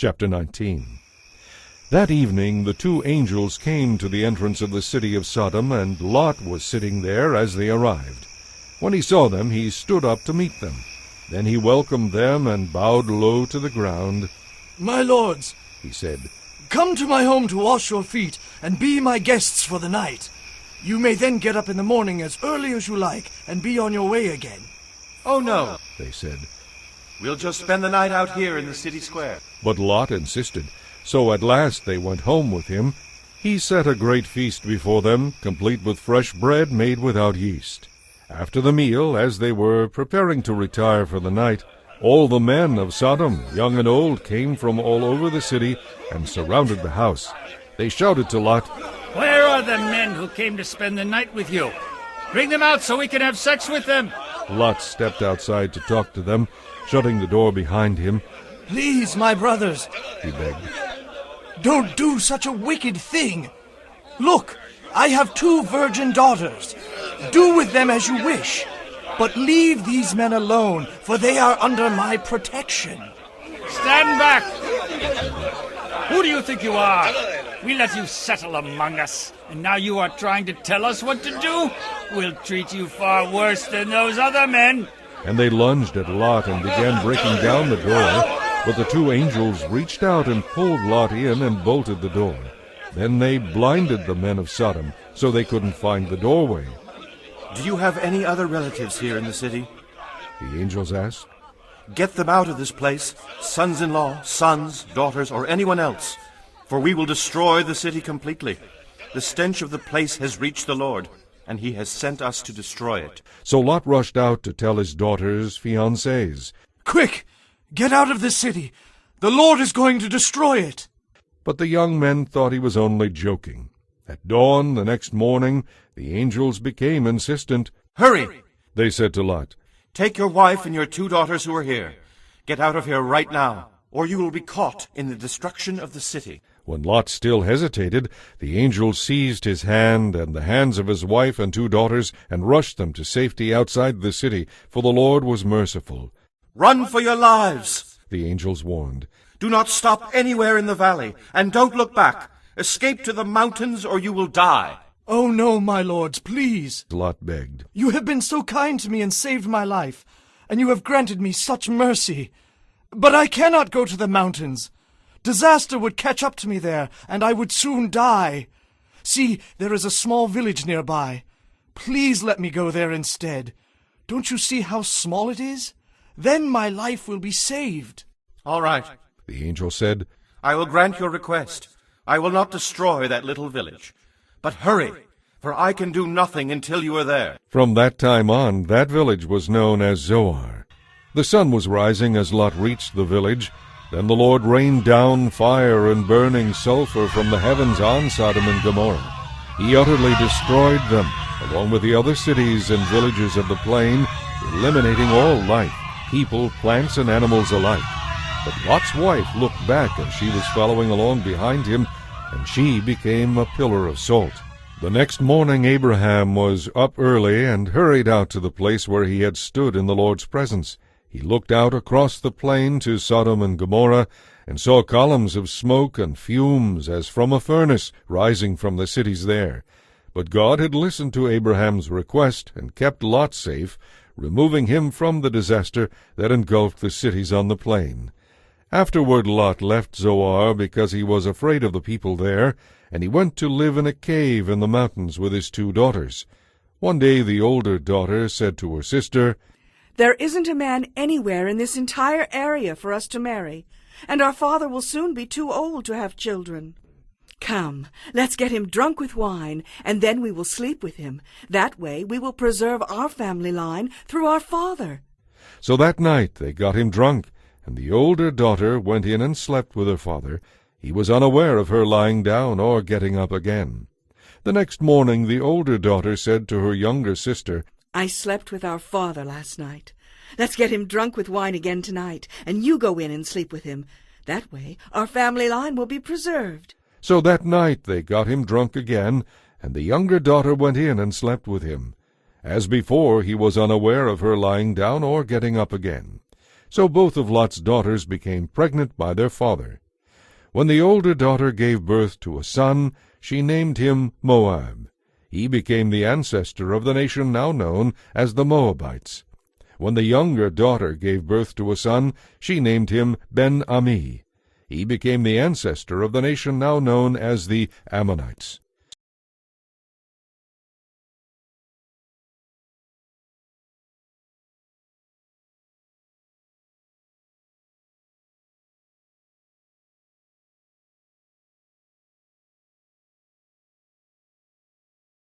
Chapter 19. That evening the two angels came to the entrance of the city of Sodom, and Lot was sitting there as they arrived. When he saw them, he stood up to meet them. Then he welcomed them and bowed low to the ground. "My lords," he said, "come to my home to wash your feet and be my guests for the night. You may then get up in the morning as early as you like and be on your way again." "Oh, no," they said. "We'll just spend the night out here in the city square." But Lot insisted, so at last they went home with him. He set a great feast before them, complete with fresh bread made without yeast. After the meal, as they were preparing to retire for the night, all the men of Sodom, young and old, came from all over the city and surrounded the house. They shouted to Lot, "Where are the men who came to spend the night with you? Bring them out so we can have sex with them." Lot stepped outside to talk to them, shutting the door behind him. "Please, my brothers," he begged, "don't do such a wicked thing. Look, I have 2 virgin daughters. Do with them as you wish, but leave these men alone, for they are under my protection." Stand back! Who do you think you are? We let you settle among us, and now you are trying to tell us what to do? We'll treat you far worse than those other men. And they lunged at Lot and began breaking down the door. But the 2 angels reached out and pulled Lot in and bolted the door. Then they blinded the men of Sodom, so they couldn't find the doorway. "Do you have any other relatives here in the city?" the angels asked. "Get them out of this place, sons-in-law, sons, daughters, or anyone else, for we will destroy the city completely. The stench of the place has reached the Lord, and he has sent us to destroy it." So Lot rushed out to tell his daughters' fiancés. "Quick, get out of this city. The Lord is going to destroy it." But the young men thought he was only joking. At dawn the next morning, the angels became insistent. "Hurry," they said to Lot. "Take your wife and your 2 daughters who are here. Get out of here right now, or you will be caught in the destruction of the city." When Lot still hesitated, the angel seized his hand and the hands of his wife and 2 daughters and rushed them to safety outside the city, for the Lord was merciful. "Run for your lives," the angels warned. "Do not stop anywhere in the valley, and don't look back. Escape to the mountains, or you will die." "Oh no, my lords, please," Lot begged. "You have been so kind to me and saved my life, and you have granted me such mercy. But I cannot go to the mountains. Disaster would catch up to me there, and I would soon die. See, there is a small village nearby. Please let me go there instead. Don't you see how small it is? Then my life will be saved." "All right," the angel said. "I will grant your request. I will not destroy that little village. But hurry, for I can do nothing until you are there." From that time on, that village was known as Zoar. The sun was rising as Lot reached the village. Then the Lord rained down fire and burning sulfur from the heavens on Sodom and Gomorrah. He utterly destroyed them, along with the other cities and villages of the plain, eliminating all life, people, plants, and animals alike. But Lot's wife looked back as she was following along behind him, and she became a pillar of salt. The next morning Abraham was up early and hurried out to the place where he had stood in the Lord's presence. He looked out across the plain to Sodom and Gomorrah, and saw columns of smoke and fumes as from a furnace rising from the cities there. But God had listened to Abraham's request and kept Lot safe, removing him from the disaster that engulfed the cities on the plain. Afterward Lot left Zoar because he was afraid of the people there, and he went to live in a cave in the mountains with his 2 daughters. One day the older daughter said to her sister, "There isn't a man anywhere in this entire area for us to marry, and our father will soon be too old to have children. Come, let's get him drunk with wine, and then we will sleep with him. That way we will preserve our family line through our father." So that night they got him drunk, and the older daughter went in and slept with her father. He was unaware of her lying down or getting up again. The next morning the older daughter said to her younger sister, "I slept with our father last night. Let's get him drunk with wine again tonight, and you go in and sleep with him. That way our family line will be preserved." So that night they got him drunk again, and the younger daughter went in and slept with him. As before, he was unaware of her lying down or getting up again. So both of Lot's daughters became pregnant by their father. When the older daughter gave birth to a son, she named him Moab. He became the ancestor of the nation now known as the Moabites. When the younger daughter gave birth to a son, she named him Ben-Ami. He became the ancestor of the nation now known as the Ammonites.